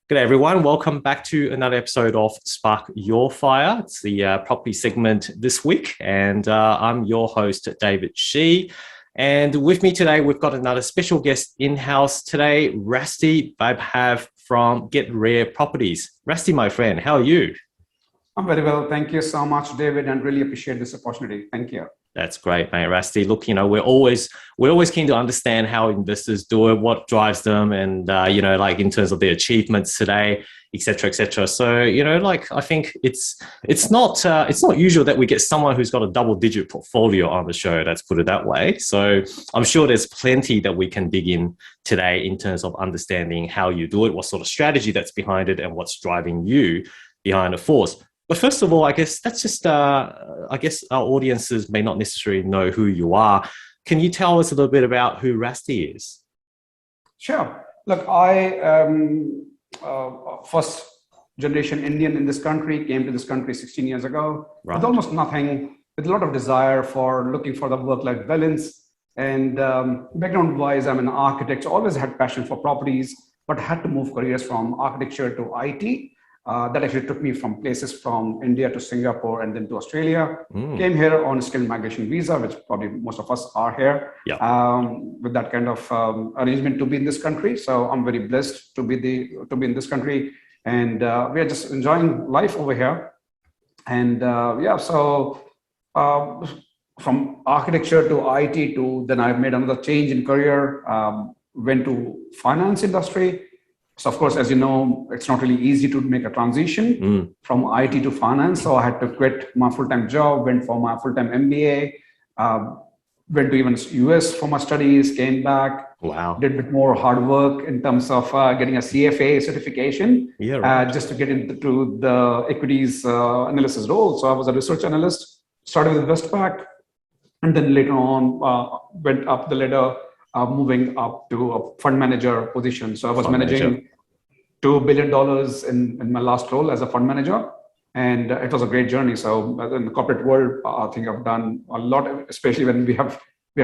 Good day, everyone. Welcome back to another episode of Spark Your Fire. It's the property segment this week, and I'm your host, David Shi. And with me today, we've got another special guest in-house today, Rasti Vaibhav from Get Rare Properties. Rasti, my friend, how are you? I'm very well. Thank you so much, David, and really appreciate this opportunity. Thank you. That's great, mate. Rasti, look, we're always keen to understand how investors do it, what drives them, and like in terms of their achievements today, et cetera, et cetera. So, I think it's not usual that we get someone who's got a double-digit portfolio on the show. Let's put it that way. So, I'm sure there's plenty that we can dig in today in terms of understanding how you do it, what sort of strategy that's behind it, and what's driving you behind the force. But first of all, I guess that's just, our audiences may not necessarily know who you are. Can you tell us a little bit about who Rasti is? Sure. Look, I am first generation Indian in this country, came to this country 16 years ago, Right. with almost nothing, with a lot of desire for looking for the work-life balance. And background-wise, I'm an architect, so always had passion for properties, but had to move careers from architecture to IT. That actually took me from places from India to Singapore and then to Australia. Came here on a skilled migration visa, which probably most of us are here, with that kind of arrangement to be in this country. So I'm very blessed to be in this country, and we are just enjoying life over here. And from architecture to IT to then I made another change in career, went to finance industry. So of course, as you know, it's not really easy to make a transition from IT to finance. So I had to quit my full-time job, went for my full-time MBA, went to even US for my studies, came back, did a bit more hard work in terms of getting a CFA certification, just to get into the equities analysis role. So I was a research analyst, started with Westpac, and then later on went up the ladder, moving up to a fund manager position. So I was managing $2 billion in my last role as a fund manager. And it was a great journey. So in the corporate world, I think I've done a lot, especially when we are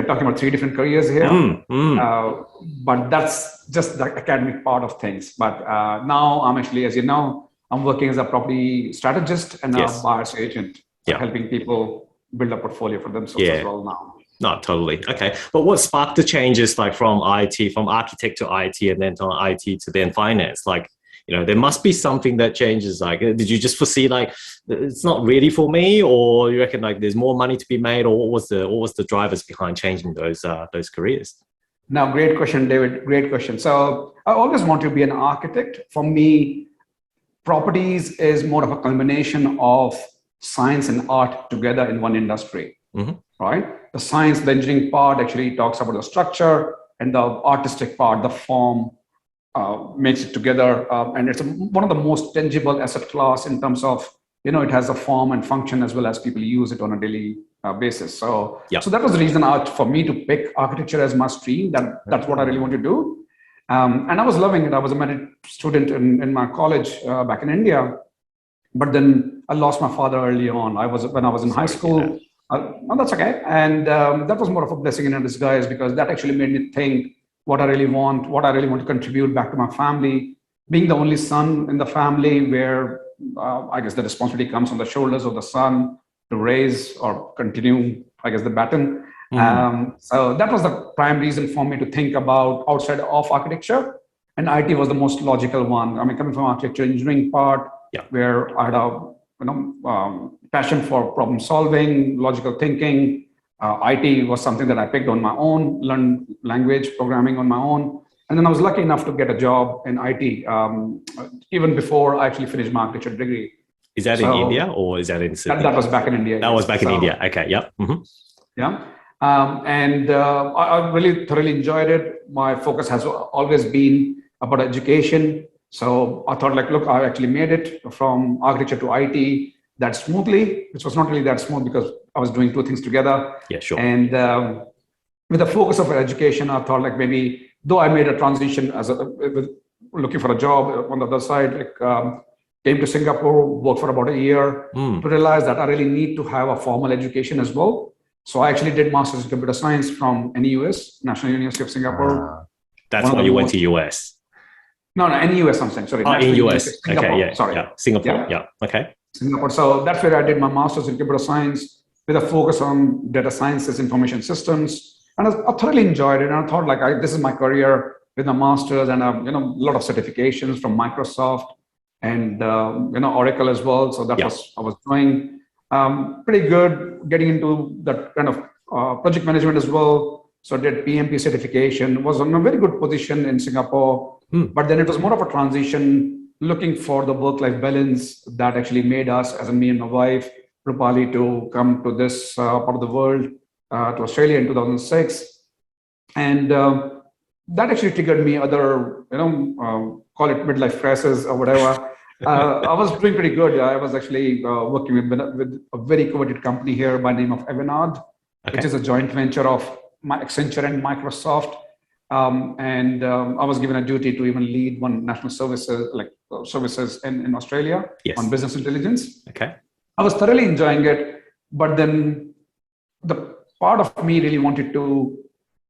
talking about 3 different careers here. But that's just the academic part of things. But now I'm actually, as you know, I'm working as a property strategist and a buyer's agent, helping people build a portfolio for themselves as well now. No, totally. Okay. But what sparked the changes like from architect to IT and then from IT to then finance? There must be something that changes. Did you just foresee it's not really for me, or you reckon there's more money to be made, or what was the drivers behind changing those careers? Now, great question, David. Great question. So I always want to be an architect. For me, properties is more of a combination of science and art together in one industry. Right? The science, the engineering part actually talks about the structure, and the artistic part, the form, makes it together. And it's one of the most tangible asset class in terms of, it has a form and function as well as people use it on a daily basis. So that was the reason for me to pick architecture as my stream. That's what I really want to do. And I was loving it. I was a married student in my college back in India, but then I lost my father early on. When I was in high school. No, that's okay. And that was more of a blessing in disguise, because that actually made me think what I really want to contribute back to my family. Being the only son in the family, where I guess the responsibility comes on the shoulders of the son to raise or continue, I guess, the baton. So that was the prime reason for me to think about outside of architecture. And IT was the most logical one. I mean, coming from architecture engineering part, where I had a passion for problem solving, logical thinking. IT was something that I picked on my own, learned language programming on my own. And then I was lucky enough to get a job in IT, even before I actually finished my architecture degree. Is that in India or is that in Sydney? That was back in India. That was back in India. Okay. Yep. Yeah. And I really thoroughly enjoyed it. My focus has always been about education. So I thought look, I actually made it from architecture to IT that smoothly, which was not really that smooth because I was doing 2 things together. Yeah, sure. And with the focus of education, I thought maybe, though I made a transition looking for a job on the other side, came to Singapore, worked for about a year to realize that I really need to have a formal education as well. So I actually did Masters in Computer Science from NUS, National University of Singapore. That's why you went to US. No, no, in US, I'm saying, sorry. Oh, Not in the US. UK, Singapore, Okay, yeah, sorry. yeah. Singapore, Yeah, yeah. Okay. Singapore. So that's where I did my master's in computer science with a focus on data sciences, information systems. And I thoroughly enjoyed it. And I thought, like, this is my career with my master's and, a lot of certifications from Microsoft and, Oracle as well. So that Yeah. I was doing pretty good, getting into that kind of project management as well. So I did PMP certification, was in a very good position in Singapore. But then it was more of a transition, looking for the work-life balance that actually made us, as in me and my wife, Rupali, to come to this part of the world, to Australia in 2006. And that actually triggered me other, call it midlife crisis or whatever. I was doing pretty good. I was actually working with a very coveted company here by the name of Avanade, which is a joint venture of Accenture and Microsoft. I was given a duty to even lead one national services in Australia on business intelligence. Okay. I was thoroughly enjoying it, but then the part of me really wanted to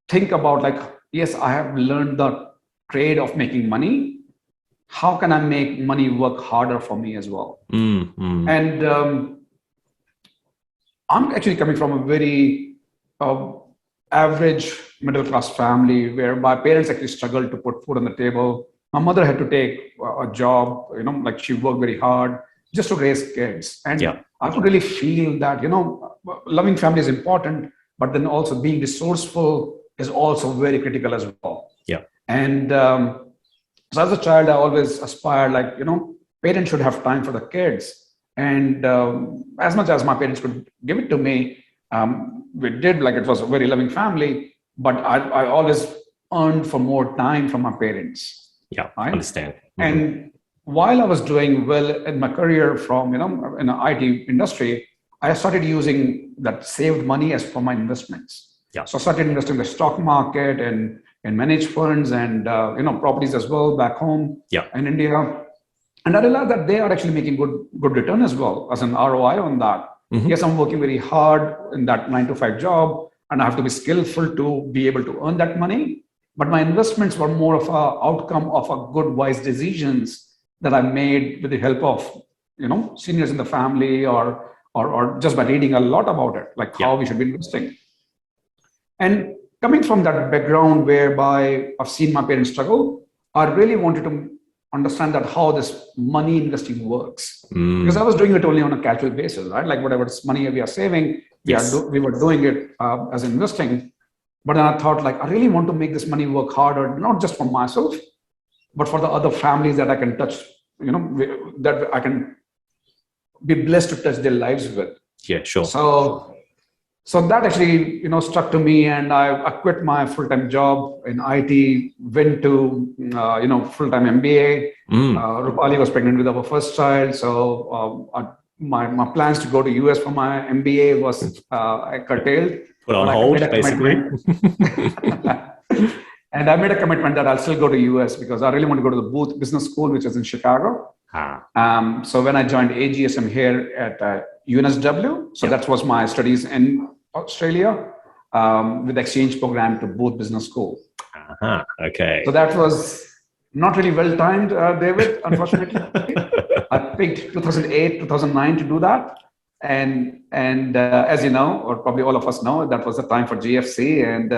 think about, like, yes, I have learned the trade of making money. How can I make money work harder for me as well? And I'm actually coming from a very average middle class family where my parents actually struggled to put food on the table. My mother had to take a job, like she worked very hard just to raise kids. And I could really feel that, loving family is important, but then also being resourceful is also very critical as well. Yeah. And so as a child, I always aspired, like, parents should have time for the kids. And as much as my parents could give it to me, we did, like, it was a very loving family, but I always earned for more time from my parents. Yeah, right? Understand. And while I was doing well in my career from, in the IT industry, I started using that saved money as for my investments. Yeah. So I started investing in the stock market and managed funds and, properties as well back home in India. And I realized that they are actually making good return as well as an ROI on that. Yes, I'm working very hard in that 9 to 5 job, and I have to be skillful to be able to earn that money. But my investments were more of an outcome of a good, wise decisions that I made with the help of, seniors in the family or just by reading a lot about it, like how we should be investing. And coming from that background whereby I've seen my parents struggle, I really wanted to understand that how this money investing works, because I was doing it only on a casual basis, right? Like whatever money we are saving, we were doing it as investing. But then I thought, like, I really want to make this money work harder, not just for myself, but for the other families that I can touch, that I can be blessed to touch their lives with. Yeah, sure. So that actually, stuck to me, and I quit my full-time job in IT, went to, full-time MBA. Rupali was pregnant with our first child. So my plans to go to US for my MBA was curtailed. Put on hold, basically. And I made a commitment that I'll still go to US because I really want to go to the Booth Business School, which is in Chicago. So when I joined AGSM here at UNSW, so that was my studies in Australia with exchange program to Booth Business School. Okay. So that was not really well timed, David, unfortunately. I picked 2008, 2009 to do that. And as you know, or probably all of us know, that was the time for GFC, and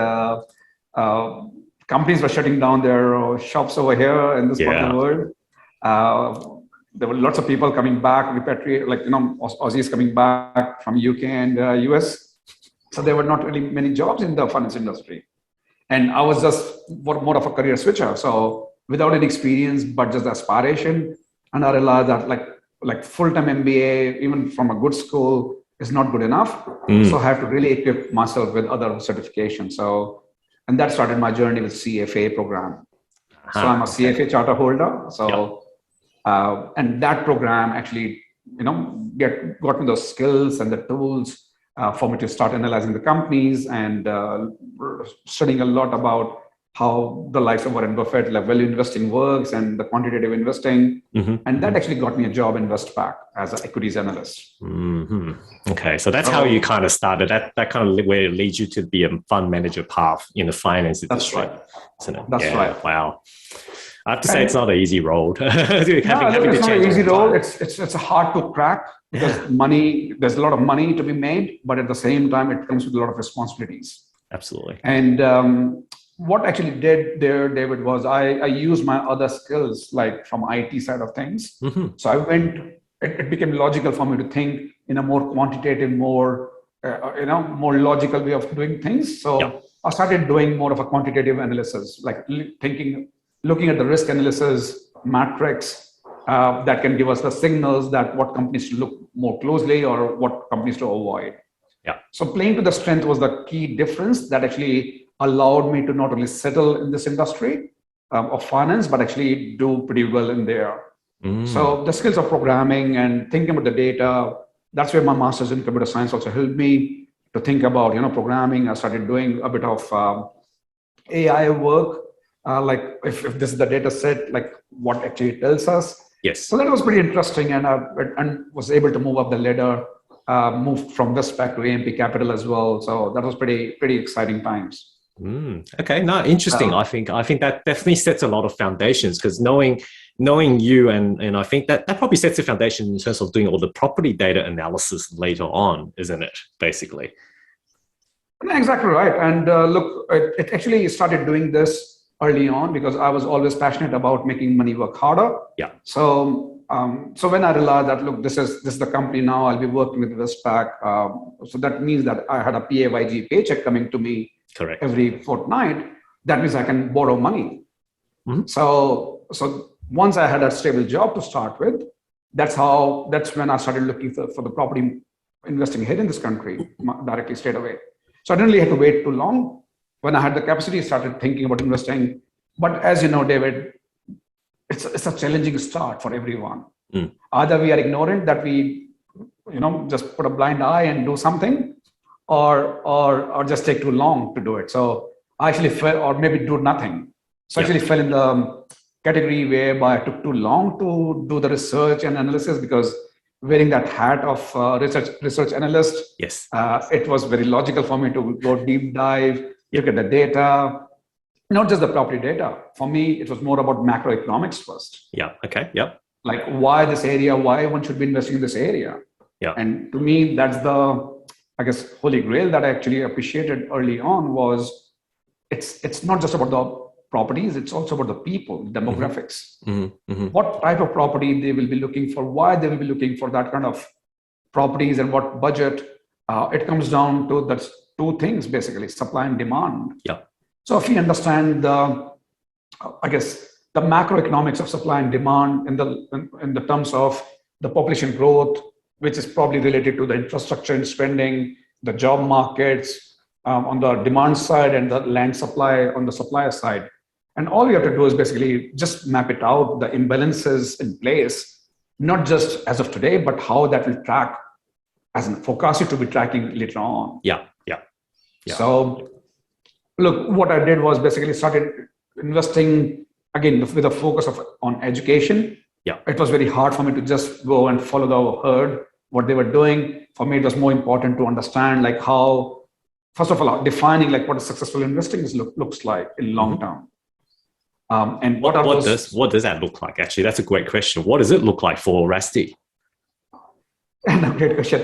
companies were shutting down their shops over here in this part of the world. There were lots of people coming back, Aussies coming back from UK and US. So there were not really many jobs in the finance industry. And I was just more of a career switcher. So without any experience, but just aspiration. And I realized that like full-time MBA, even from a good school, is not good enough. So I have to really equip myself with other certifications. And that started my journey with CFA program. So I'm a CFA charter holder. So, and that program actually, got me those skills and the tools for me to start analyzing the companies and studying a lot about how the likes of Warren Buffett, like value investing works and the quantitative investing. And that actually got me a job in Westpac as an equities analyst. Okay, so that's how you kind of started. That kind of where it leads you to be a fund manager path in the finance industry. That's right. Isn't it? That's right. Wow. I have to say it's not an easy role. having No, look, having it's to not an change all easy the role. time. It's hard to crack Yeah, because money. There's a lot of money to be made, but at the same time, it comes with a lot of responsibilities. absolutely. And what actually did there, David, was I used my other skills, like from IT side of things. Hmm. So I went. It became logical for me to think in a more quantitative, more more logical way of doing things. Yeah. So I started doing more of a quantitative analysis, like looking at the risk analysis matrix that can give us the signals that what companies to look more closely or what companies to avoid. Yeah. So playing to the strength was the key difference that actually allowed me to not only settle in this industry of finance, but actually do pretty well in there. Mm. So the skills of programming and thinking about the data, that's where my master's in computer science also helped me to think about, programming. I started doing a bit of AI work, like if this is the data set, like what actually it tells us. Yes. So that was pretty interesting, and was able to move up the ladder, moved from Westpac to AMP Capital as well. So that was pretty exciting times. Okay, no, interesting. Uh, I think that definitely sets a lot of foundations because knowing you and I think that probably sets the foundation in terms of doing all the property data analysis later on, isn't it? Basically. Exactly right. And look, it actually started doing this early on because I was always passionate about making money work harder. Yeah. So when I realized that, look, this is the company now, I'll be working with Westpac. So that means that I had a PAYG paycheck coming to me Correct. every fortnight. That means I can borrow money. Mhm. So once I had a stable job to start with, that's when I started looking for the property investing here in this country directly straight away. So I didn't really have to wait too long. When I had the capacity, I started thinking about investing. But as you know, David, it's a challenging start for everyone. Either we are ignorant that we, just put a blind eye and do something, or just take too long to do it. So I actually fell, or maybe do nothing. So I Yeah. actually fell in the category whereby I took too long to do the research and analysis because wearing that hat of research analyst, Yes. it was very logical for me to go deep dive, Yeah. look at the data, not just the property data. For me, it was more about macroeconomics first, Yeah. Okay. Yep. like why this area, why one should be investing in this area. Yeah. And to me, that's the, I guess, holy grail that I actually appreciated early on was it's not just about the properties, it's also about the people, demographics. What type of property they will be looking for, why they will be looking for that kind of properties, and what budget. It comes down to the two things basically: supply and demand. Yeah. So if we understand I guess, the macroeconomics of supply and demand in the terms of the population growth, which is probably related to the infrastructure and spending, the job markets on the demand side, and the land supply on the supplier side. And all we have to do is basically just map it out, the imbalances in place, not just as of today, but how that will track as forecasted to be tracking later on. Yeah. Yeah. Yeah. So look, what I did was basically started investing again with a focus on education. Yeah. It was very hard for me to just go and follow the herd, what they were doing. For me, it was more important to understand like how, first of all, defining like what a successful investing looks like in long term. And what does that look like? Actually, that's a great question. What does it look like for Rasti? Great question.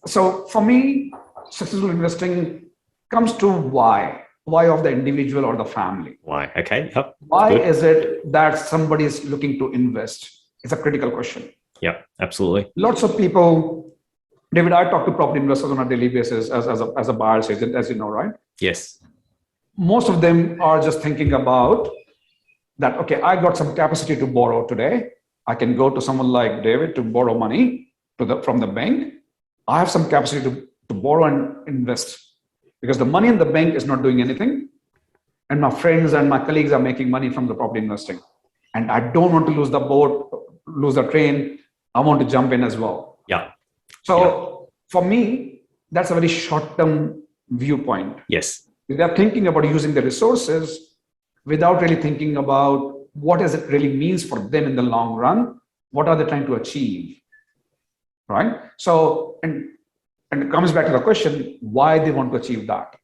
So for me, successful investing comes to why of the individual or the family. Why? Okay. Yep. Why is it that somebody is looking to invest? It's a critical question. Yeah, absolutely. Lots of people, David, I talk to property investors on a daily basis as a buyer's agent, as you know, right? Yes. Most of them are just thinking about that, okay, I got some capacity to borrow today. I can go to someone like David to borrow money from the bank. I have some capacity to borrow and invest because the money in the bank is not doing anything. And my friends and my colleagues are making money from the property investing. And I don't want to lose the boat, lose the train. I want to jump in as well. Yeah. So for me, that's a very short-term viewpoint. Yes. They're thinking about using the resources without really thinking about what does it really means for them in the long run. What are they trying to achieve? Right? So, and it comes back to the question, why they want to achieve that.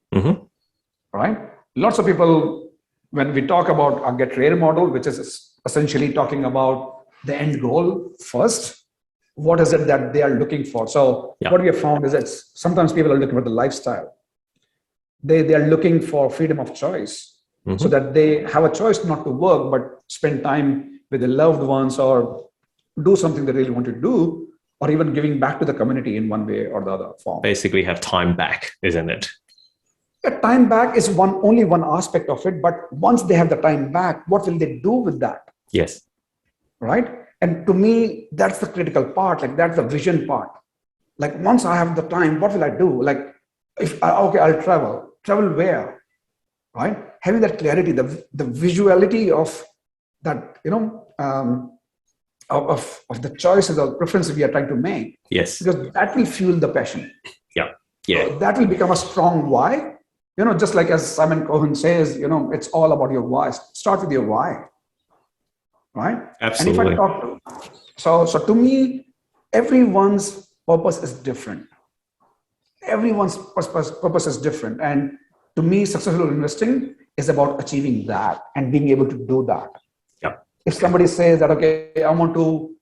Right? Lots of people when we talk about our get rare model, which is essentially talking about the end goal first, what is it that they are looking for? So what we have found is that sometimes people are looking for the lifestyle. They are looking for freedom of choice, so that they have a choice not to work, but spend time with their loved ones or do something they really want to do, or even giving back to the community in one way or the other form. Basically have time back, isn't it? Yeah, time back is only one aspect of it, but once they have the time back, what will they do with that? Yes. Right? And to me, that's the critical part. Like, that's the vision part. Like, once I have the time, what will I do? Like, okay, I'll travel where? Right? Having that clarity, the visuality of that, of the choices or preferences we are trying to make. Yes. Because that will fuel the passion. Yeah. Yeah. So that will become a strong why. Just like as Simon Cohen says, it's all about your why. Start with your why. Right? Absolutely. And if I talk so to me, everyone's purpose is different. Everyone's purpose is different. And to me, successful investing is about achieving that and being able to do that. Yeah. If somebody says that, okay, I want to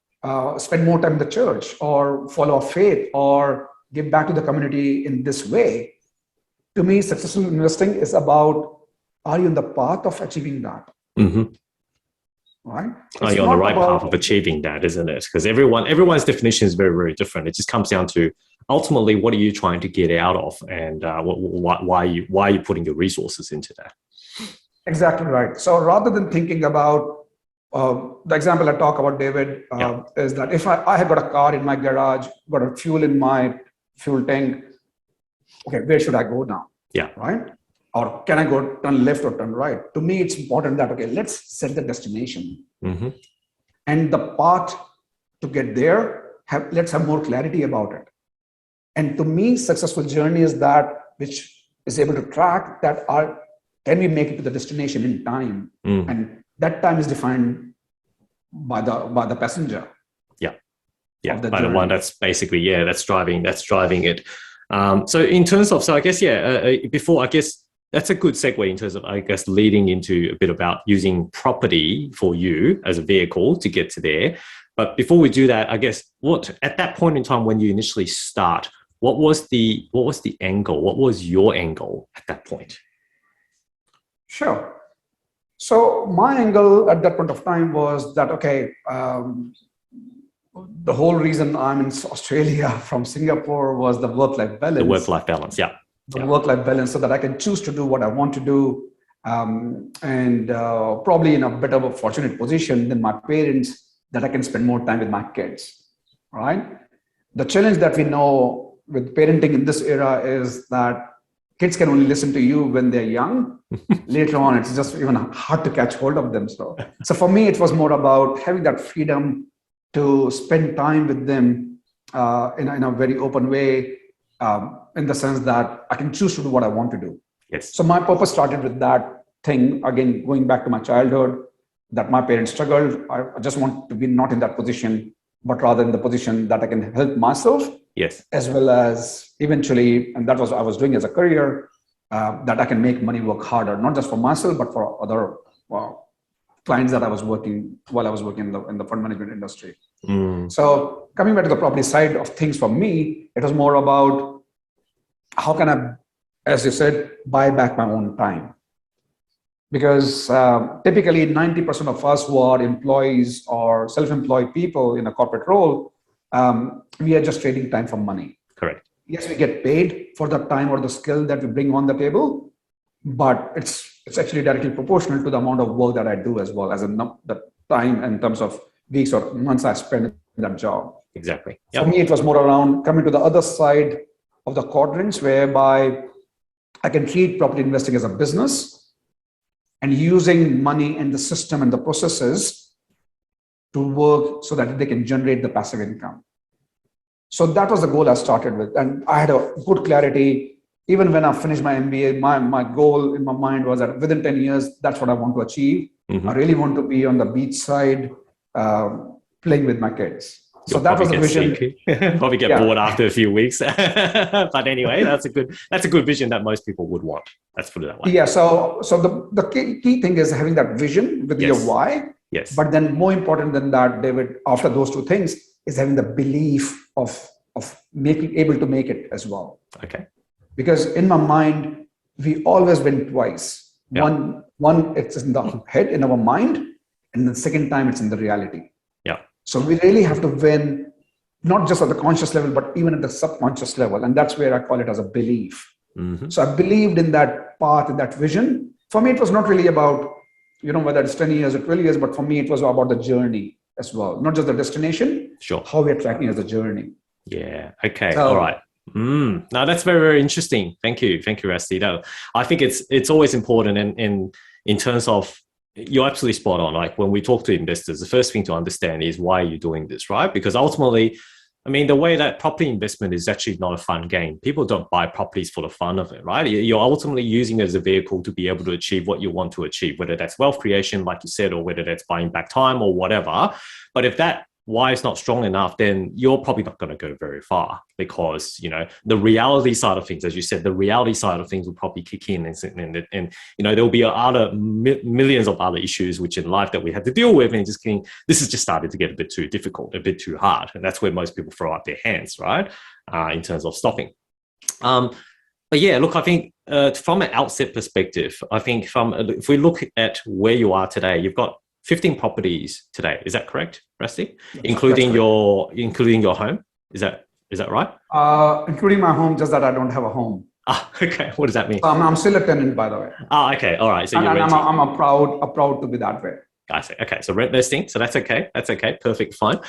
spend more time in the church or follow a faith or give back to the community in this way, to me, successful investing is about, are you on the path of achieving that? Right? Are you on the right path of achieving that, isn't it? Because everyone's definition is very, very different. It just comes down to ultimately, what are you trying to get out of, and why are you putting your resources into that? Exactly right. So rather than thinking about the example I talk about, David, is that if I have got a car in my garage, got a fuel in my fuel tank, okay, where should I go now? Yeah. Right? Or can I go turn left or turn right? To me, it's important that, okay, let's set the destination. And the path to get there, let's have more clarity about it. And to me, successful journey is that which is able to track that can we make it to the destination in time? And that time is defined by the passenger. Yeah. By the one that's basically, that's driving it. So in terms of, I guess, before, I guess, that's a good segue in terms of, I guess, leading into a bit about using property for you as a vehicle to get to there. But before we do that, I guess, at that point in time when you initially start, what was the end goal? What was your end goal at that point? Sure. So my angle at that point of time was that, okay, the whole reason I'm in Australia from Singapore was the work-life balance. The work-life balance, yeah. Work-life balance, so that I can choose to do what I want to do, and probably in a bit of a fortunate position than my parents, that I can spend more time with my kids, right? The challenge that we know with parenting in this era is that kids can only listen to you when they're young. Later on, it's just even hard to catch hold of them. So for me, it was more about having that freedom to spend time with them in a very open way, in the sense that I can choose to do what I want to do. Yes. So my purpose started with that thing, again, going back to my childhood, that my parents struggled. I just want to be not in that position, but rather in the position that I can help myself. Yes. As well as eventually, and that was what I was doing as a career, that I can make money work harder, not just for myself, but for other clients that I was working while I was working in the fund management industry. So coming back to the property side of things, for me, it was more about how can I, as you said, buy back my own time? Because typically 90% of us who are employees or self-employed people in a corporate role, we are just trading time for money. Correct. Yes, we get paid for the time or the skill that we bring on the table, but it's actually directly proportional to the amount of work that I do, as well as the time in terms of weeks or months I spend in that job. Exactly. For me, it was more around coming to the other side of the quadrants, whereby I can treat property investing as a business and using money and the system and the processes to work so that they can generate the passive income. So that was the goal I started with. And I had a good clarity. Even when I finished my MBA, my goal in my mind was that within 10 years, that's what I want to achieve. I really want to be on the beach side, playing with my kids. So You'll that probably was the get vision. sick, probably get Yeah. bored after a few weeks. But anyway, that's a good vision that most people would want. Let's put it that way. Yeah. So the key thing is having that vision with your Yes. why. Yes. But then more important than that, David, after those two things, is having the belief of making able to make it as well. Okay. Because in my mind, we always win twice. Yeah. One, it's in the head, in our mind, and the second time it's in the reality. Yeah. So we really have to win, not just at the conscious level, but even at the subconscious level. And that's where I call it as a belief. Mm-hmm. So I believed in that path, in that vision. For me, it was not really about, whether it's 10 years or 12 years, but for me, it was about the journey as well, not just the destination, Sure. how we're tracking as a journey. Yeah. Okay. So, All right. Now that's very, very interesting. Thank you, Rasti. No, I think it's always important, and in terms of, you're absolutely spot on. Like when we talk to investors, the first thing to understand is why you're doing this, right? Because ultimately, I mean, the way that property investment is actually not a fun game. People don't buy properties for the fun of it, right? You're ultimately using it as a vehicle to be able to achieve what you want to achieve, whether that's wealth creation, like you said, or whether that's buying back time or whatever. But if that why is not strong enough, then you're probably not going to go very far, because the reality side of things, as you said, the reality side of things will probably kick in, and there'll be other millions of other issues which in life that we have to deal with, and this has just started to get a bit too difficult, a bit too hard, and that's where most people throw up their hands, right? In terms of stopping. But yeah, look, I think from an outset perspective, I think if we look at where you are today, you've got 15 properties today. Is that correct, Rasti? Including your home. Is that right? Including my home, just that I don't have a home. Okay. What does that mean? So I'm still a tenant, by the way. Okay. All right. So you're renting. renting. I'm proud to be that way. I see. Okay. So rent vesting. So that's okay. That's okay. Perfect. Fine.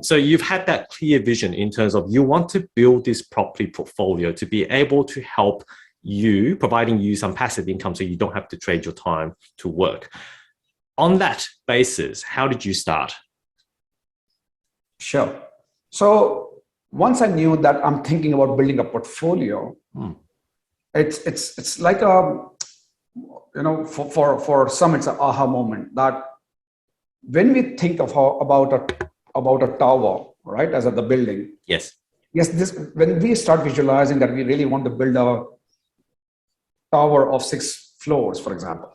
So you've had that clear vision in terms of you want to build this property portfolio to be able to help you, providing you some passive income so you don't have to trade your time to work. On that basis, how did you start? Sure. So once I knew that I'm thinking about building a portfolio, it's like for some it's an aha moment, that when we think of about a tower, right, as at the building. Yes. When we start visualizing that we really want to build a tower of 6 floors, for example.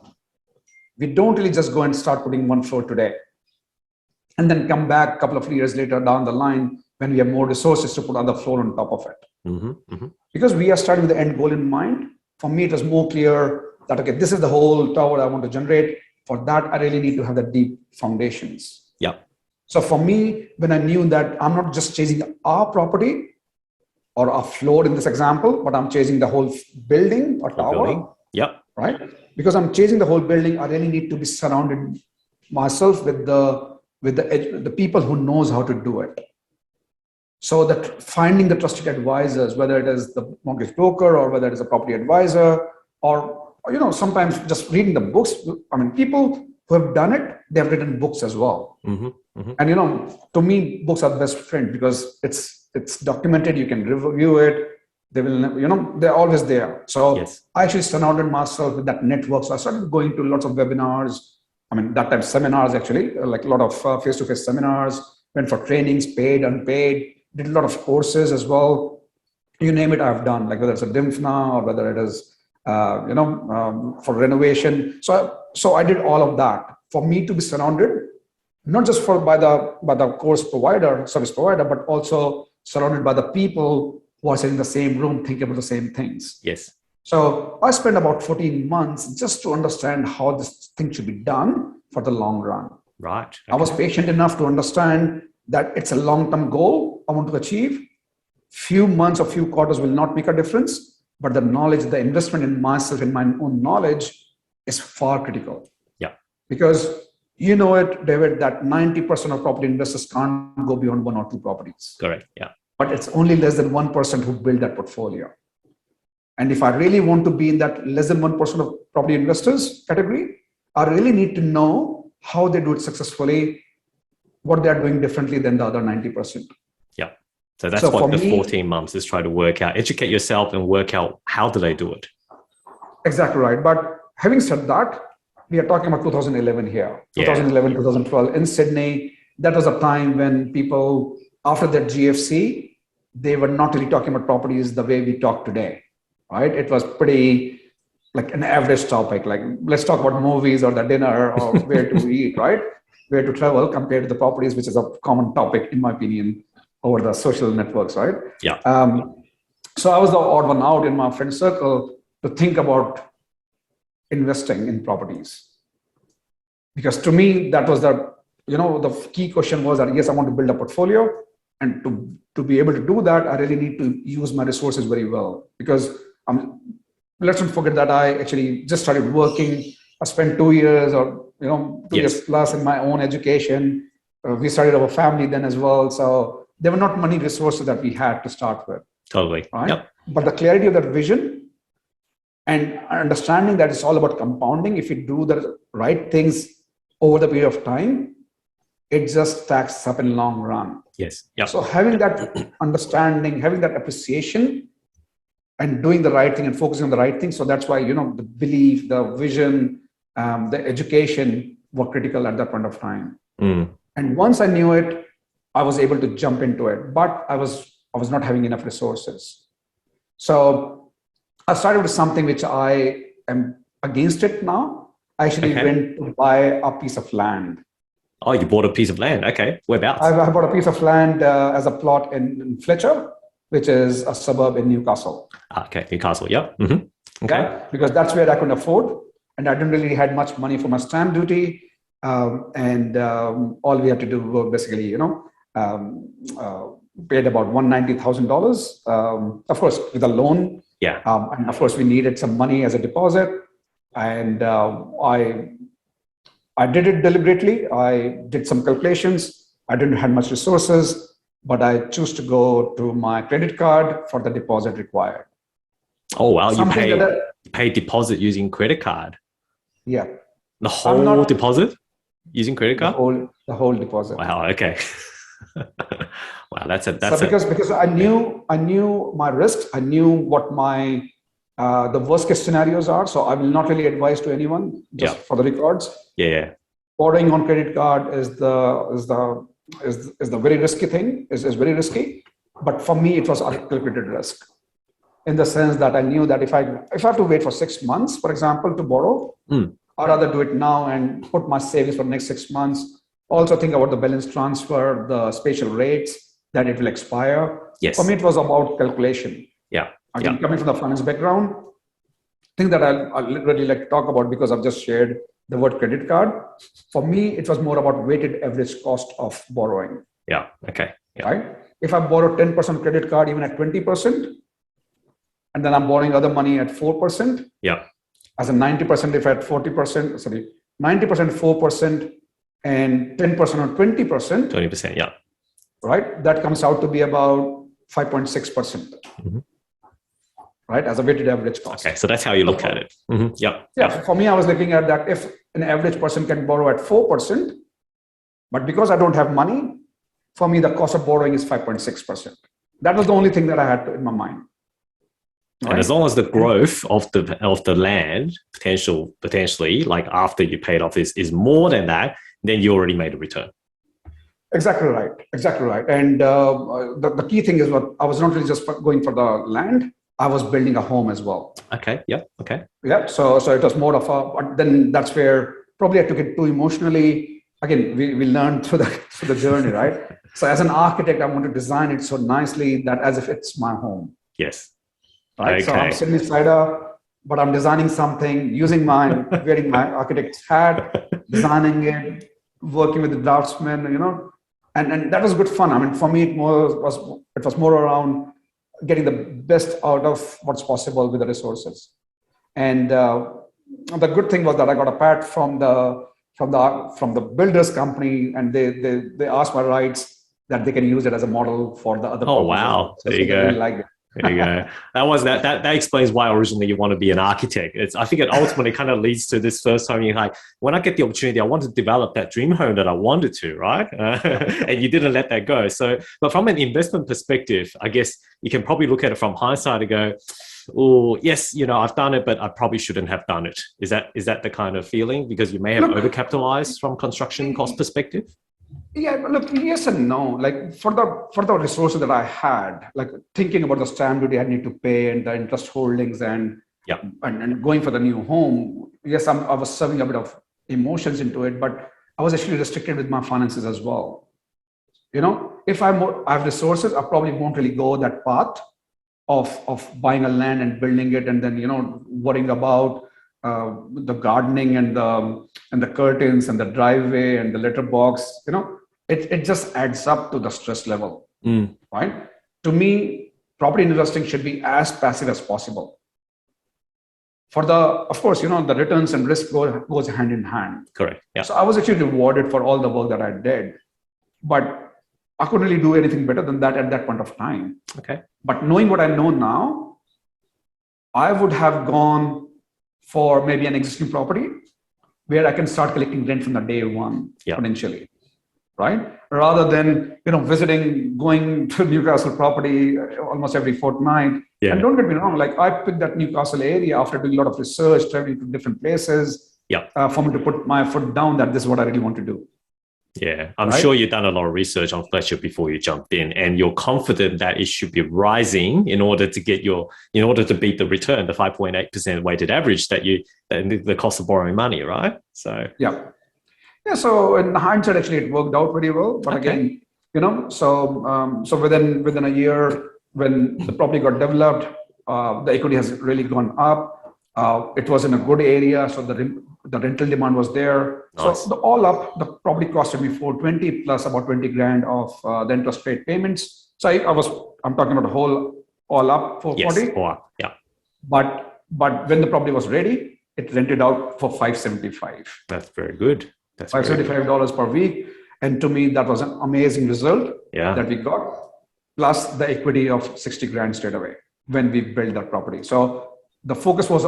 We don't really just go and start putting one floor today and then come back a couple of years later down the line when we have more resources to put another floor on top of it. Because we are starting with the end goal in mind. For me, it was more clear that, okay, this is the whole tower I want to generate. For that, I really need to have the deep foundations. Yeah. So for me, when I knew that I'm not just chasing our property or a floor in this example, but I'm chasing the whole building or tower. Yep. Right? Because I'm chasing the whole building, I really need to be surrounded myself with the people who knows how to do it. So that finding the trusted advisors, whether it is the mortgage broker or whether it is a property advisor, or sometimes just reading the books. I mean, people who have done it, they have written books as well. And to me, books are the best friend because it's documented. You can review it. They will, they're always there. So yes. I actually surrounded myself with that network. So I started going to lots of webinars. I mean, that time seminars, actually, like a lot of face-to-face seminars, went for trainings, paid, unpaid, did a lot of courses as well. You name it, I've done, like whether it's a DIMFNA or whether it is, for renovation. So I did all of that for me to be surrounded, not just by the course provider, service provider, but also surrounded by the people who are sitting in the same room thinking about the same things. Yes. So I spent about 14 months just to understand how this thing should be done for the long run. Right. Okay. I was patient enough to understand that it's a long-term goal I want to achieve. Few months or few quarters will not make a difference, but the knowledge, the investment in myself, in my own knowledge is far critical. Yeah. Because you know it, David, that 90% of property investors can't go beyond 1 or 2 properties. Correct. Yeah. But it's only less than 1% who build that portfolio. And if I really want to be in that less than 1% of property investors category, I really need to know how they do it successfully, what they're doing differently than the other 90%. Yeah. So that's what the 14 months is trying to work out, educate yourself and work out how do they do it. Exactly right. But having said that, we are talking about 2011 here, 2011, 2012 in Sydney. That was a time when people after that GFC, they were not really talking about properties the way we talk today, right? It was pretty like an average topic, like let's talk about movies or the dinner or where to eat, right? Where to travel compared to the properties, which is a common topic, in my opinion, over the social networks, right? Yeah. So I was the odd one out in my friend circle to think about investing in properties. Because to me, that was the key question was that, yes, I want to build a portfolio. And to be able to do that, I really need to use my resources very well. Because let's not forget that I actually just started working. I spent 2 years or 2 years plus in my own education. We started our family then as well. So there were not many resources that we had to start with. Totally. Right. Yep. But the clarity of that vision and understanding that it's all about compounding. If you do the right things over the period of time, it just stacks up in long run. Yes. Yep. So having that understanding, having that appreciation, and doing the right thing and focusing on the right thing. So that's why the belief, the vision, the education were critical at that point of time. And once I knew it, I was able to jump into it. But I was not having enough resources. So I started with something which I am against it now. I actually went to buy a piece of land. Oh, you bought a piece of land. Okay. Whereabouts? I bought a piece of land as a plot in Fletcher, which is a suburb in Newcastle. Okay. Newcastle. Yep. Mm-hmm. Okay. Yeah, because that's where I could afford. And I didn't really had much money for my stamp duty. And all we had to do was basically, paid about $190,000, of course, with a loan. Yeah. And of course, we needed some money as a deposit. And I did it deliberately. I did some calculations. I didn't have much resources, but I chose to go to my credit card for the deposit required. Oh, wow. You pay deposit using credit card? Yeah. The whole deposit using credit card? The whole deposit. Wow. Okay. Wow. Because I knew my risks. I knew what my the worst case scenarios are. So I will not really advise to anyone, just for the records. Yeah. Borrowing on credit card is the very risky thing. Is very risky. But for me, it was a calculated risk, in the sense that I knew that if I have to wait for 6 months, for example, to borrow, I'd rather do it now and put my savings for the next 6 months. Also think about the balance transfer, the spatial rates that it will expire. Yes. For me, it was about calculation. Yeah. Again, coming from the finance background, thing that I really like to talk about, because I've just shared the word credit card. For me, it was more about weighted average cost of borrowing. Yeah. Okay. Yeah. Right. If I borrow 10% credit card, even at 20%, and then I'm borrowing other money at 4%. Yeah. As a 90% if at 40%, 90% 4% and 10% or 20%. 20%, yeah. Right? That comes out to be about 5.6%. Right? As a weighted average cost. Okay, so that's how you look at it. Yeah. Yeah. For me, I was looking at that if an average person can borrow at 4%, but because I don't have money, for me, the cost of borrowing is 5.6%. That was the only thing that I had in my mind. Right. And as long as the growth of the land potentially, like after you paid off, is more than that, then you already made a return. Exactly right. And the key thing is what I was not really just going for the land. I was building a home as well. Okay. Yeah. Okay. Yeah. So it was more of but then that's where probably I took it too emotionally. Again, we learned through the journey, right? So as an architect, I want to design it so nicely that as if it's my home. Yes. Right. Okay. So I'm sitting inside but I'm designing something, wearing my architect's hat, designing it, working with the draftsmen, and that was good fun. I mean, for me, it was more around getting the best out of what's possible with the resources. And the good thing was that I got a pat from the builders company, and they asked my rights that they can use it as a model for the other. Oh, wow. There you go. Really liked it. There you go. That explains why originally you want to be an architect. I think it ultimately kind of leads to this first time you're like, when I get the opportunity, I want to develop that dream home that I wanted to, right? And you didn't let that go. So, but from an investment perspective, I guess you can probably look at it from hindsight and go, oh, yes, I've done it, but I probably shouldn't have done it. Is that the kind of feeling? Because you may have overcapitalized from construction cost perspective? Yeah, but look, yes and no. Like for the resources that I had, like thinking about the stamp duty I need to pay and the interest holdings Yeah. and going for the new home. Yes, I was serving a bit of emotions into it, but I was actually restricted with my finances as well. If I have resources, I probably won't really go that path of buying a land and building it, and then worrying about the gardening and the curtains and the driveway and the letterbox. It just adds up to the stress level, Mm, right? To me, property investing should be as passive as possible. Of course, the returns and risk goes hand in hand. correct. Yeah. So I was actually rewarded for all the work that I did, but I couldn't really do anything better than that at that point of time. Okay. But knowing what I know now, I would have gone for maybe an existing property where I can start collecting rent from the day one, Yeah. potentially, right? Rather than going to Newcastle property almost every fortnight. Yeah. And don't get me wrong, like I picked that Newcastle area after doing a lot of research, traveling to different places, Yeah. for me to put my foot down that this is what I really want to do. Yeah, I'm Right? sure you've done a lot of research on Fletcher before you jumped in, and you're confident that it should be rising in order to beat the return, the 5.8% weighted average the cost of borrowing money, right? So Yeah. Yeah. So in hindsight, actually, it worked out very well. But okay. again, so within a year, when the property got developed, the equity has really gone up. It was in a good area, so the rental demand was there. Nice. So all up, the property costed me 420 plus about 20 grand of the interest rate payments. So I'm talking about the whole all up 440. Yes. Or yeah, But when the property was ready, it rented out for 575. that's very good. That's very good. $575 per week. And to me, that was an amazing result Yeah. that we got, plus the equity of 60 grand straight away when we built that property. So the focus was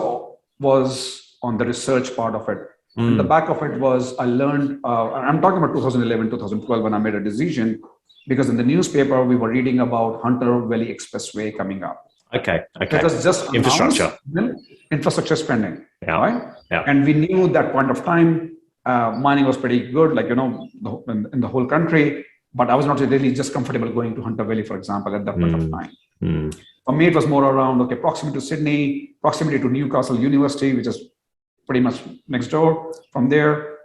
on the research part of it. And the back of it was I learned, I'm talking about 2011, 2012 when I made a decision, because in the newspaper, we were reading about Hunter Valley Expressway coming up. Okay. It was just Infrastructure. infrastructure spending, Yeah. right? Yeah. And we knew that point of time, mining was pretty good, like in the whole country. But I was not really just comfortable going to Hunter Valley, for example, at that point of time. For me, it was more around proximity to Sydney, proximity to Newcastle University, which is pretty much next door from there,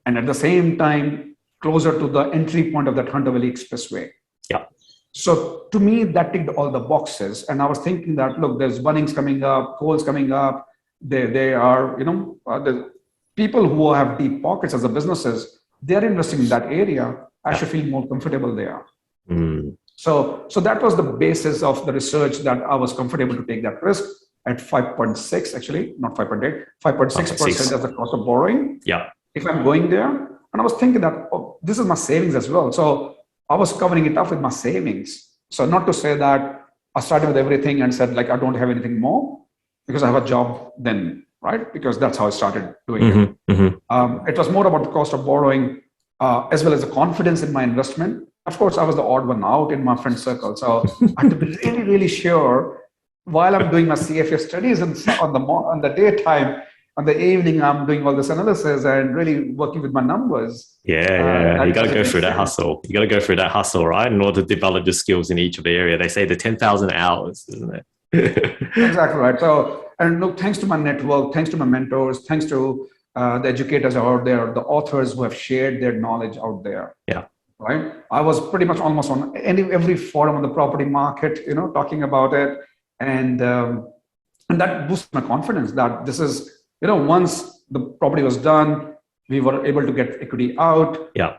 and at the same time closer to the entry point of that Hunter Valley Expressway. Yeah. So to me, that ticked all the boxes. And I was thinking that, look, there's Bunnings coming up, Coles coming up. They are, the people who have deep pockets as the businesses, they're investing in that area. I should feel more comfortable there. So that was the basis of the research that I was comfortable to take that risk at 5.6, actually, not 5.8, 5.6% as the cost of borrowing. Yeah. If I'm going there, and I was thinking that, this is my savings as well. So I was covering it up with my savings. So not to say that I started with everything and said, like, I don't have anything more because I have a job then, right? Because that's how I started doing it. It was more about the cost of borrowing, as well as the confidence in my investment. Of course, I was the odd one out in my friend circle. So I had to be really, really sure while I'm doing my CFA studies on the daytime, on the evening, I'm doing all this analysis and really working with my numbers. Yeah. You got to go through that hustle. You got to go through that hustle, right? In order to develop your skills in each of the area. They say the 10,000 hours, isn't it? Exactly right. So, and look, thanks to my network, thanks to my mentors, thanks to the educators out there, the authors who have shared their knowledge out there. Yeah. Right. I was pretty much almost on every forum on the property market, talking about it. And that boosted my confidence that this is, once the property was done, we were able to get equity out. Yeah.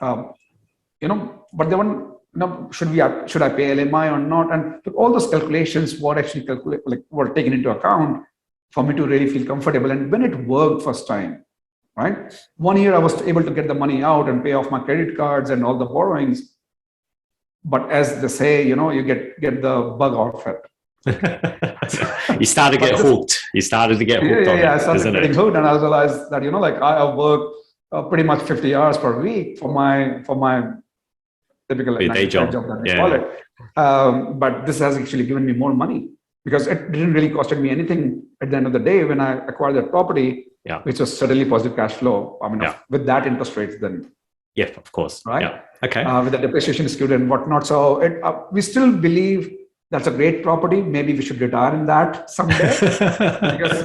But they weren't, should I pay LMI or not? And all those calculations were actually were taken into account for me to really feel comfortable. And when it worked first time, right? 1 year I was able to get the money out and pay off my credit cards and all the borrowings. But as they say, you get the bug out of it. You started to get hooked. You started to get hooked on it. I started getting hooked, and I realized that I work pretty much 50 hours per week for my typical day job that they call it. But this has actually given me more money because it didn't really cost me anything at the end of the day when I acquired that property, which was certainly positive cash flow. I mean, with that interest rates then. Yeah, of course. right? Yeah. Okay. With the depreciation skewed and whatnot. So we still believe that's a great property. Maybe we should retire in that someday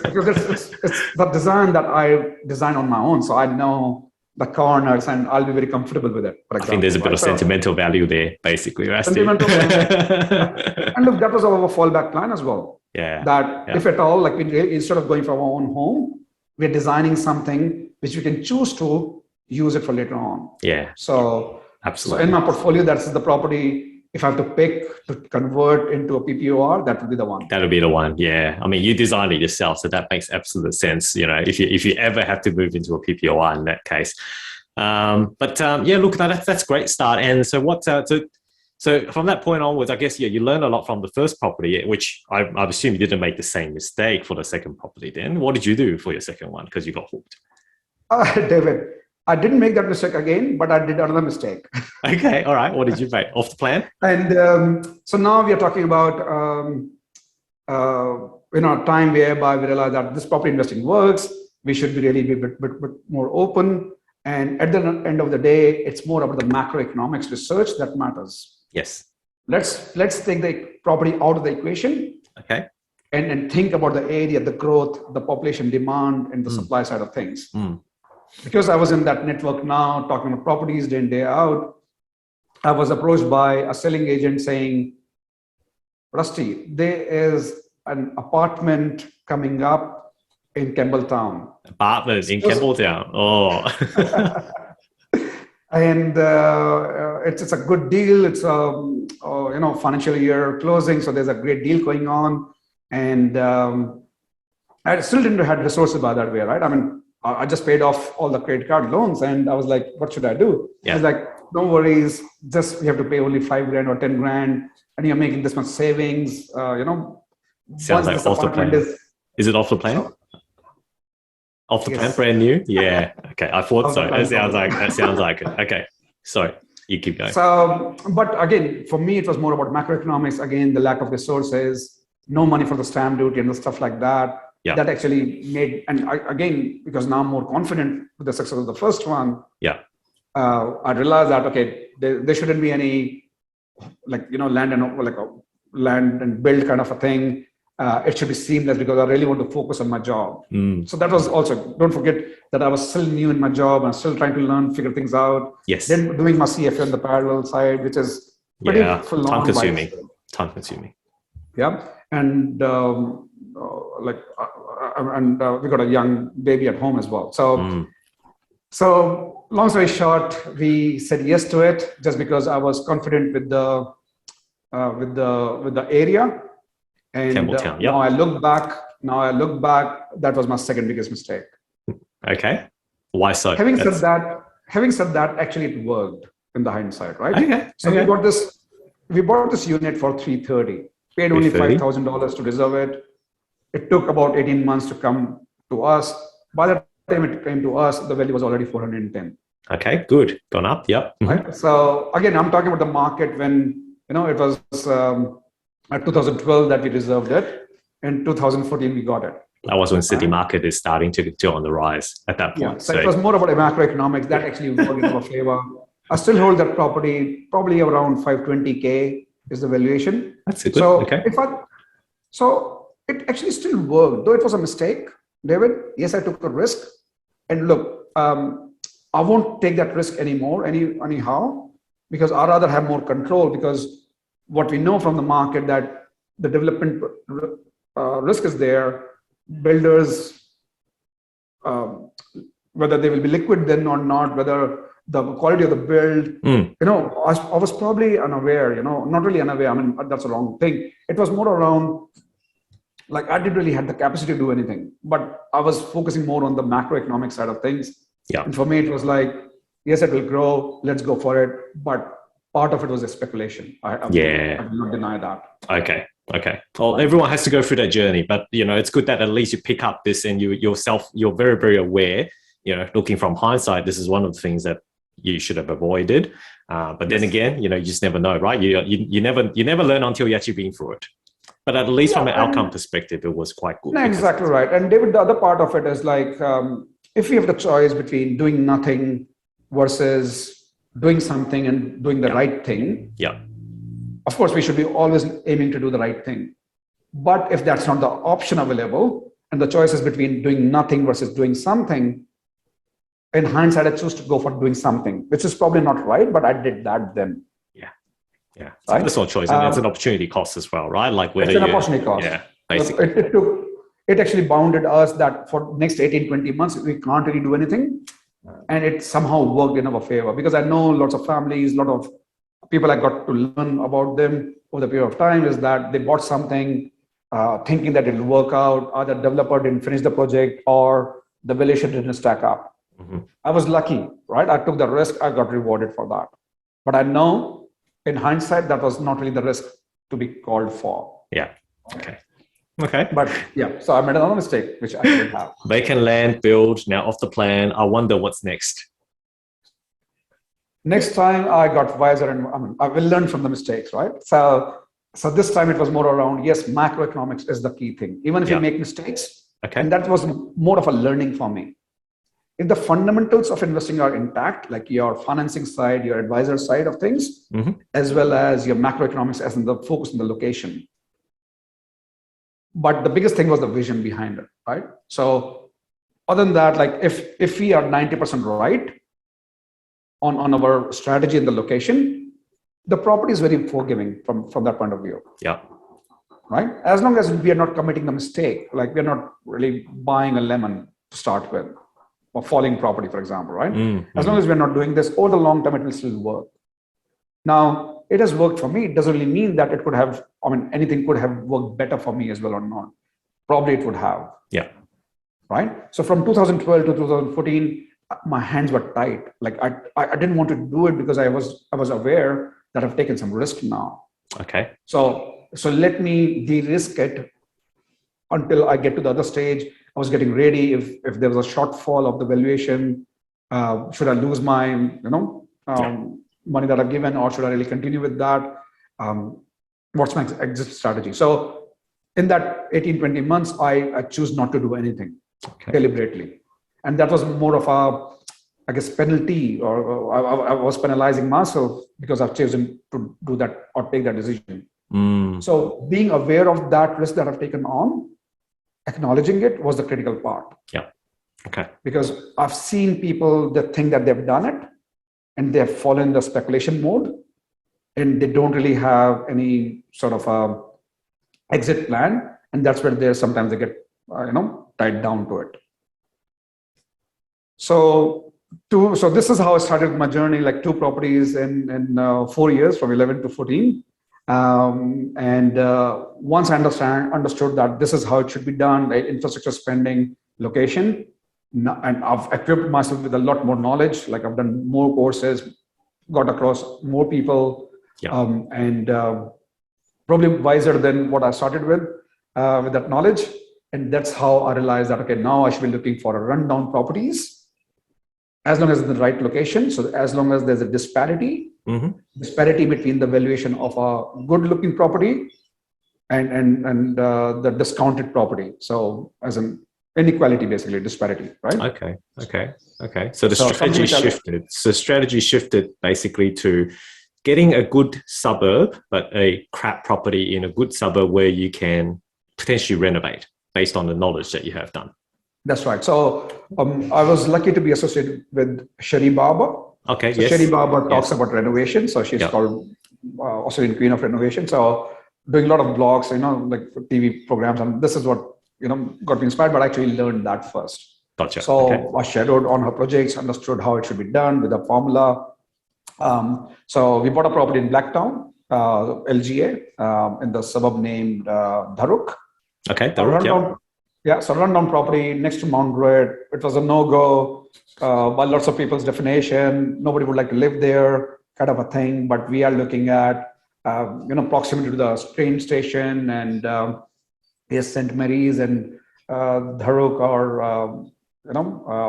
because it's the design that I designed on my own. So I know the corners and I'll be very comfortable with it, for I think example. there's a bit of sentimental value there, basically, Rasti. Sentimental value. And look, that was our fallback plan as well. Yeah. That if at all, like instead of going for our own home, we're designing something which we can choose to use it for later on. Yeah. So absolutely. So in my portfolio, that's the property. If I have to pick to convert into a PPOR, that would be the one. That'll be the one. Yeah. I mean, you designed it yourself, so that makes absolute sense. You know, if you ever have to move into a PPOR in that case. Yeah, look, that's a great start. And so so from that point onwards, I guess, you learned a lot from the first property, which I assume you didn't make the same mistake for the second property then. What did you do for your second one? Because you got hooked. David, I didn't make that mistake again, but I did another mistake. Okay. All right. What did you make? Off the plan? And so now we are talking about, time whereby we realize that this property investing works. We should be really be a bit more open. And at the end of the day, it's more about the macroeconomics research that matters. Yes. Let's take the property out of the equation. Okay. And think about the area, the growth, the population demand, and the supply side of things. Because I was in that network now, talking about properties day in, day out, I was approached by a selling agent saying, Rusty, there is an apartment coming up in Campbelltown. Apartment in Campbelltown. Oh. And it's a good deal. It's a financial year closing, so there's a great deal going on. And I still didn't have resources by that way, right? I mean, I just paid off all the credit card loans, and I was like, "What should I do?" Yeah. I was like, "No worries, just you have to pay only $5,000 or $10,000, and you're making this much savings." Sounds like off the plan. Is it off the plan? Off the plan, brand new? Yeah. Okay, I thought so. That sounds like it. Okay, sorry, you keep going. So, but again, for me, it was more about macroeconomics. Again, the lack of resources, no money for the stamp duty and the stuff like that. Yeah. That actually made, and again, because now I'm more confident with the success of the first one. Yeah. I realized that okay, there shouldn't be any land and build kind of a thing. It should be seamless because I really want to focus on my job. So that was also, don't forget that I was still new in my job and still trying to learn, figure things out. Yes. Then doing my CFA on the parallel side, which is pretty full on. Time consuming. Yeah. And we got a young baby at home as well. So long story short, we said yes to it just because I was confident with the area. And now I look back, that was my second biggest mistake. Okay. Why so? Having said that, actually it worked in the hindsight, right? Okay. So we bought this unit for $330, paid only $5,000 to reserve it. It took about 18 months to come to us. By the time it came to us, the value was already 410. Okay, good. Gone up. Yep. Right. So again, I'm talking about the market when, it was 2012 that we reserved it. In 2014, we got it. That was when city market is starting to go on the rise at that point. Yeah, so it was more about a macroeconomics that actually worked in our favor. I still hold that property, probably around 520K is the valuation. That's good. Okay. So it actually still worked, though it was a mistake, David. Yes, I took a risk. And look, I won't take that risk anymore, anyhow, because I'd rather have more control, because what we know from the market that the development risk is there. Builders, whether they will be liquid then or not, whether the quality of the build, I was probably unaware, not really unaware. I mean, that's a wrong thing. It was more around, like, I didn't really have the capacity to do anything, but I was focusing more on the macroeconomic side of things. Yeah. And for me, it was like, yes, it will grow. Let's go for it. But part of it was a speculation. I will not deny that. Okay. Well, everyone has to go through that journey, but it's good that at least you pick up this and you're very, very aware. Looking from hindsight, this is one of the things that you should have avoided. But then again, you just never know, right? You never learn until you're actually being through it. But at least from an outcome perspective, it was quite good. No, exactly right. And David, the other part of it is like, if we have the choice between doing nothing versus doing something and doing the right thing. Yeah. Of course, we should be always aiming to do the right thing. But if that's not the option available, and the choice is between doing nothing versus doing something, in hindsight, I choose to go for doing something, which is probably not right, but I did that then. Yeah. It's right? a personal choice, and it's an opportunity cost as well, right? Like whether it's an opportunity cost. Yeah, basically. It actually bounded us that for next 18, 20 months, we can't really do anything. And it somehow worked in our favor because I know lots of families, a lot of people I got to learn about them over the period of time is that they bought something thinking that it'll work out, or the developer didn't finish the project, or the valuation didn't stack up. I was lucky, right? I took the risk, I got rewarded for that. But I know in hindsight, that was not really the risk to be called for. Yeah. Okay. But yeah, so I made another mistake, which I didn't have. Vacant land, build, now off the plan. I wonder what's next. Next time I got wiser and I will learn from the mistakes, right? So this time it was more around, yes, macroeconomics is the key thing. Even if you make mistakes, and that was more of a learning for me. If the fundamentals of investing are intact, like your financing side, your advisor side of things, as well as your macroeconomics as in the focus on the location. But the biggest thing was the vision behind it, right? So other than that, like if we are 90% right on our strategy and the location, the property is very forgiving from that point of view. Yeah. Right? As long as we are not committing the mistake, like we're not really buying a lemon to start with, or falling property, for example, right? As long as we're not doing this, over the long term, it will still work. Now, it has worked for me. It doesn't really mean that it could have, anything could have worked better for me as well or not. Probably it would have. Yeah. Right? So from 2012 to 2014, my hands were tight. Like I didn't want to do it because I was aware that I've taken some risk now. Okay. So let me de-risk it until I get to the other stage. I was getting ready. If there was a shortfall of the valuation, should I lose my, money that I've given, or should I really continue with that? What's my exit strategy? So in that 18, 20 months, I choose not to do anything deliberately. And that was more of a, I guess, penalty, or I was penalizing myself because I've chosen to do that or take that decision. So being aware of that risk that I've taken on, acknowledging it was the critical part. Yeah. Okay. Because I've seen people that think that they've done it and they have fallen in the speculation mode and they don't really have any sort of exit plan. And that's where sometimes they get, tied down to it. So this is how I started my journey, like 2 properties in 4 years, from 11 to 14. Once I understood that this is how it should be done, right? Infrastructure spending, location, and I've equipped myself with a lot more knowledge. Like I've done more courses, got across more people, and probably wiser than what I started with that knowledge. And that's how I realized that, okay, now I should be looking for rundown properties, as long as it's in the right location. So as long as there's a disparity between the valuation of a good looking property and the discounted property. So as an inequality, basically disparity, right? Okay. So the strategy shifted. So strategy shifted basically to getting a good suburb, but a crap property in a good suburb where you can potentially renovate based on the knowledge that you have done. That's right. So I was lucky to be associated with Rasti Vaibhav. Okay. So Rasti Vaibhav talks about renovation. So she's called Australian Queen of Renovation. So doing a lot of blogs, like TV programs, and this is what got me inspired. But I actually learned that first. Gotcha. So I shadowed on her projects, understood how it should be done with a formula. So we bought a property in Blacktown, LGA, in the suburb named Dharuk. Okay, Dharuk. So rundown property next to Mount Druitt. It was a no-go by lots of people's definition. Nobody would like to live there, kind of a thing. But we are looking at, proximity to the train station and St. Mary's and Dharuk or,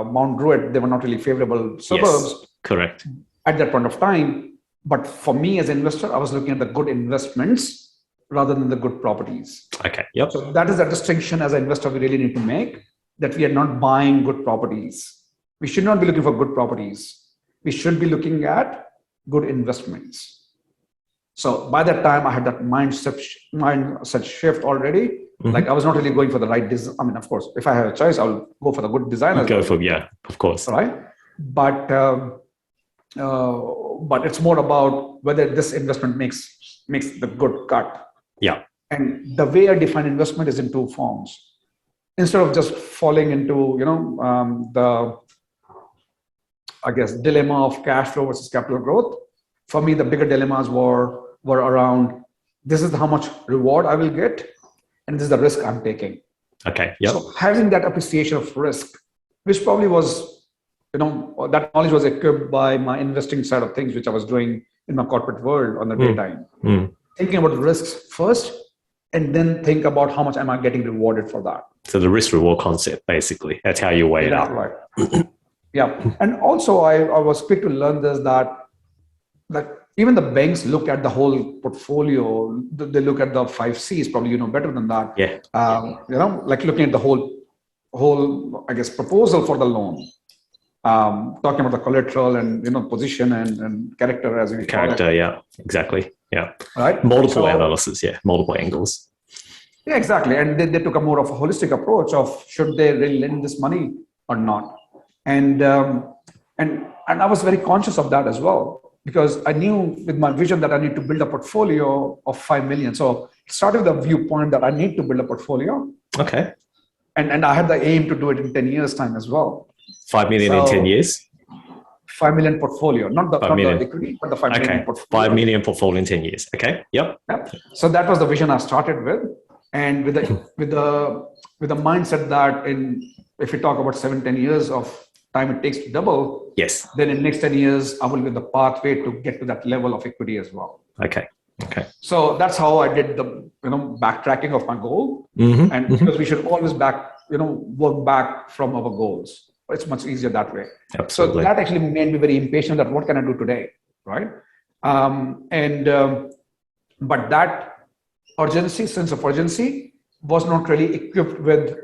Mount Druitt. They were not really favorable suburbs. Yes, correct. At that point of time. But for me as an investor, I was looking at the good investments rather than the good properties. Okay. Yep. So that is a distinction as an investor we really need to make, that we are not buying good properties. We should not be looking for good properties. we should be looking at good investments. So by that time, I had that mindset shift already. Like I was not really going for the right design. I mean, of course, if I have a choice, I'll go for the good design as well. Go for, yeah, of course. Right. But it's more about whether this investment makes the good cut. Yeah. And the way I define investment is in two forms. Instead of just falling into, the, I guess, dilemma of cash flow versus capital growth, for me, the bigger dilemmas were around, this is how much reward I will get, and this is the risk I'm taking. Okay. Yeah. So having that appreciation of risk, which probably was, that knowledge was equipped by my investing side of things, which I was doing in my corporate world on the daytime. Thinking about risks first, and then think about how much am I getting rewarded for that. So the risk reward concept, basically, that's how you weigh it up. Right. Yeah. And also I was quick to learn this, that even the banks look at the whole portfolio. They look at the 5 C's, probably better than that. Yeah. Like looking at the whole, I guess, proposal for the loan. Talking about the collateral and position and character as we call it. Yeah, exactly. Yeah. Right. Multiple analysis, multiple angles. Yeah, exactly. And they took a more of a holistic approach of should they really lend this money or not. And I was very conscious of that as well, because I knew with my vision that I need to build a portfolio of 5 million. So it started with the viewpoint that I need to build a portfolio. Okay. And I had the aim to do it in 10 years time as well. 5 million in 10 years? 5 million portfolio, not the equity, but the 5 million portfolio. 5 million portfolio in 10 years. Okay. Yep. So that was the vision I started with. And with the mindset that if we talk about 7-10 years of time it takes to double, yes, then in next 10 years, I will be the pathway to get to that level of equity as well. Okay. So that's how I did the, backtracking of my goal. And because we should always work back from our goals. It's much easier that way. Absolutely. So that actually made me very impatient that what can I do today, right? But that sense of urgency was not really equipped with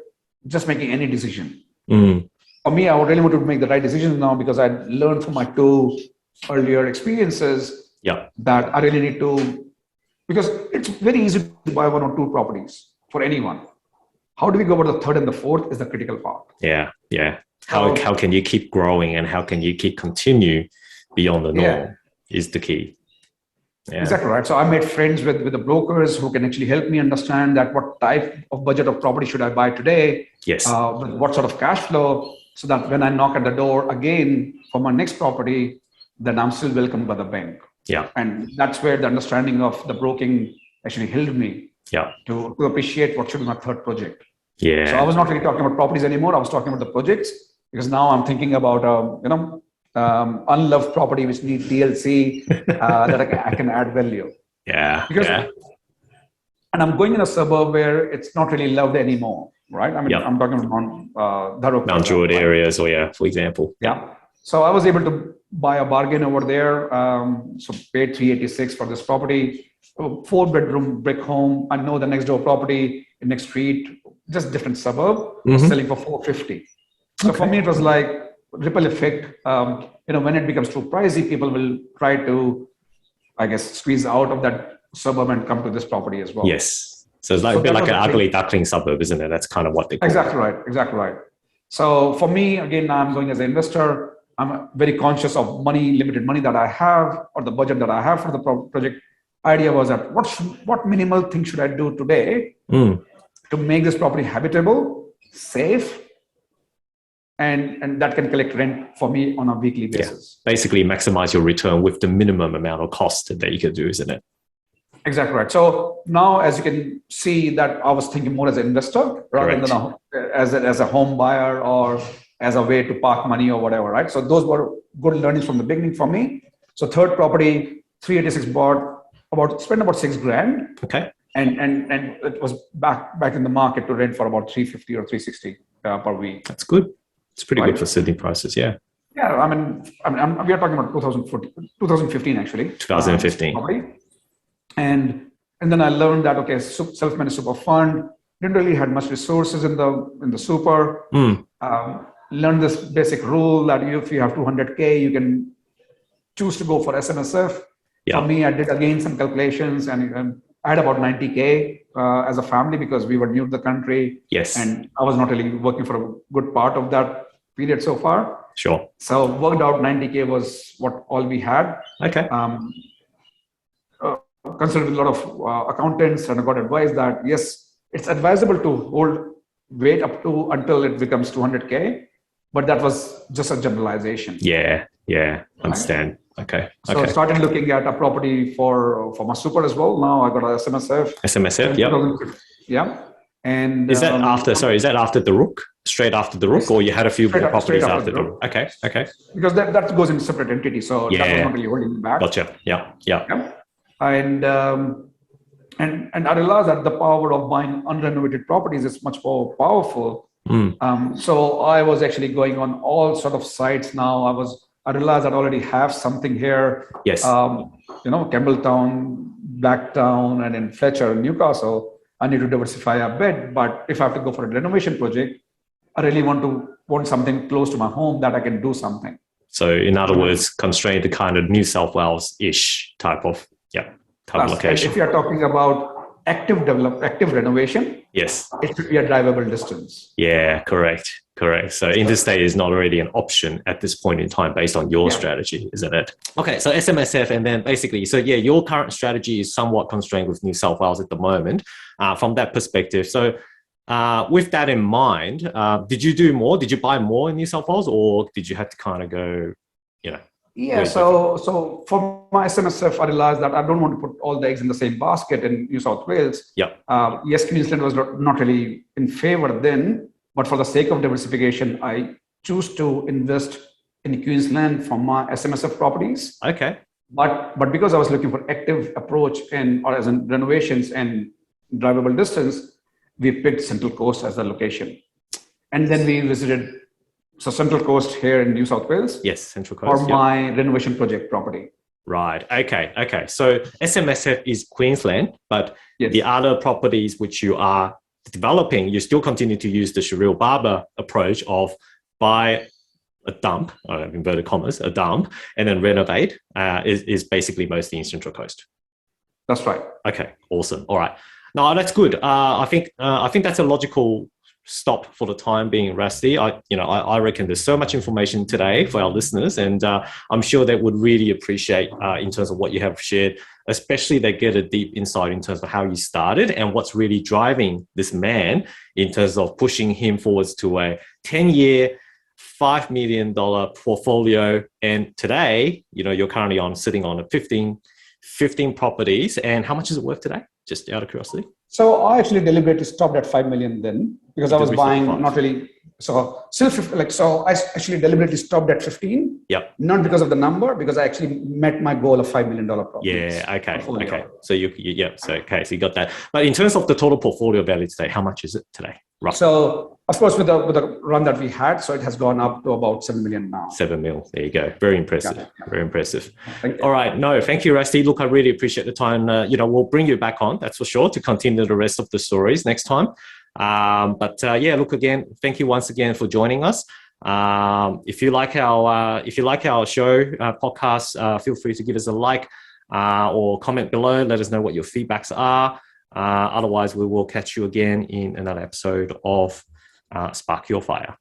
just making any decision. For me, I really want to make the right decisions now because I learned from my 2 earlier experiences that I really need to, because it's very easy to buy 1 or 2 properties for anyone. How do we go about the 3rd and the 4th is the critical part. Yeah. How can you keep growing and how can you continue beyond the norm is the key. Yeah. Exactly right. So I made friends with the brokers who can actually help me understand that what type of budget of property should I buy today? Yes. What sort of cash flow, so that when I knock at the door again for my next property, then I'm still welcomed by the bank. Yeah. And that's where the understanding of the broking actually helped me to appreciate what should be my 3rd project. Yeah. So I was not really talking about properties anymore. I was talking about the projects, because now I'm thinking about, unloved property which need DLC that I can add value. Yeah. And I'm going in a suburb where it's not really loved anymore, right? I mean, I'm talking about Mount Druitt areas, for example. Yeah. So I was able to buy a bargain over there. So paid 386 for this property, 4-bedroom brick home. I know the next door property in next street, just different suburb, selling for 450. So for me, it was like ripple effect. When it becomes too pricey, people will try to, I guess, squeeze out of that suburb and come to this property as well. Yes. So it's like a bit like an ugly duckling suburb, isn't it? That's kind of what they call it. Exactly right. So for me, again, now I'm going as an investor. I'm very conscious of limited money that I have, or the budget that I have for the project. Idea was that what minimal thing should I do today to make this property habitable, safe, and that can collect rent for me on a weekly basis. Basically maximize your return with the minimum amount of cost that you can do, isn't it? Exactly right. So now, as you can see, that I was thinking more as an investor rather than as a home buyer or as a way to park money or whatever, right? So those were good learnings from the beginning for me. So 3rd property, 386 bought, spent about $6,000. Okay. And it was back in the market to rent for about 350 or 360 per week. That's good. It's pretty good for Sydney prices, yeah. Yeah, I mean, we are talking about 2015 actually. 2015. And then I learned that self-managed super fund didn't really had much resources in the super. Learned this basic rule that if you have 200K, you can choose to go for SMSF. Yeah. For me, I did again some calculations, and I had about 90K as a family because we were new to the country. Yes. And I was not really working for a good part of that period so far. Sure. So worked out 90K was what all we had. Okay. Consulted with a lot of accountants, and I got advice that yes, it's advisable to wait up to until it becomes 200K, but that was just a generalization. Yeah. Understand. Okay. So I started looking at a property for my super as well. Now I got a SMSF. SMSF. Yeah. Yeah. And is that after the Rook? Straight after the Rook, or you had a few more properties after the Rook? Okay. Because that goes in separate entity, so that was not really holding me back. Gotcha. Yeah. And I realized that the power of buying unrenovated properties is much more powerful. So I was actually going on all sort of sites now. I realized I already have something here. Yes. Campbelltown, Blacktown, and in Fletcher, Newcastle. I need to diversify a bit, but if I have to go for a renovation project, I really want something close to my home that I can do something. So in other words, constrained to kind of New South Wales-ish type of location. If you're talking about active renovation, yes, it should be a drivable distance. Yeah, correct. So interstate is not already an option at this point in time based on your strategy, isn't it? Okay, so SMSF, and then basically, your current strategy is somewhat constrained with New South Wales at the moment from that perspective. So with that in mind, did you do more? Did you buy more in New South Wales, or did you have to kind of go, Yeah, so for my SMSF, I realized that I don't want to put all the eggs in the same basket in New South Wales. Yeah. Yes, Queensland was not really in favor then, but for the sake of diversification, I choose to invest in Queensland for my SMSF properties. Okay. But because I was looking for active approach or as in renovations and drivable distance, we picked Central Coast as the location. And then we visited Central Coast here in New South Wales. Yes, Central Coast. For my renovation project property. Right. Okay. So SMSF is Queensland, but the other properties which you are developing, you still continue to use the Sharil Barber approach of buy a dump, or inverted commas, a dump, and then renovate is basically mostly in Central Coast. That's right. Okay. Awesome. All right. No, that's good. I think that's a logical stop for the time being, Rasti. I reckon there's so much information today for our listeners, and I'm sure they would really appreciate in terms of what you have shared, especially they get a deep insight in terms of how you started and what's really driving this man in terms of pushing him forwards to a 10-year, $5 million portfolio. And today, you're currently sitting on a 15 properties. And how much is it worth today? Just out of curiosity. So I actually deliberately stopped at 5 million then because I was buying not really. So still, so I actually deliberately stopped at 15. Yep. Not because of the number, because I actually met my goal of $5 million properties. Yeah. Okay. So so you got that. But in terms of the total portfolio value today, how much is it today? Roughly? So of course, with the run that we had, so it has gone up to about 7 million now. 7 mil. There you go. Very impressive. Very impressive. Thank you. All right. No, thank you, Rasti. Look, I really appreciate the time. We'll bring you back on, that's for sure, to continue the rest of the stories next time. Look, again, thank you once again for joining us. If you like our show podcast, feel free to give us a like or comment below. Let us know what your feedbacks are. Otherwise, we will catch you again in another episode of Spark Your Fire.